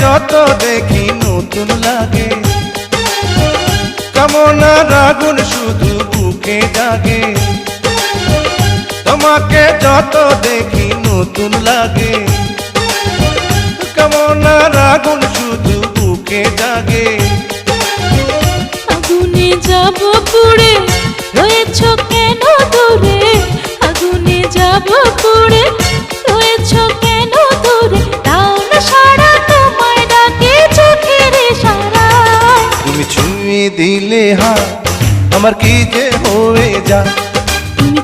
যত দেখি নতুন লাগে, কামনার আগুন শুধু বুকে জাগে। তোমাকে যত দেখি নতুন লাগে, কামনার আগুন শুধু বুকে জাগে। আগুনে যাব পুড়ে, রয়েছ কেন দূরে? আগুনে যাব পুড়ে, রয়েছ কেন দূরে? দাও না সারা, তোমায় ডাকে চোখের ইশারায়। তুমি ছুঁয়ে দিলে হাত, আমার কি যে হয়ে যায়। তুমি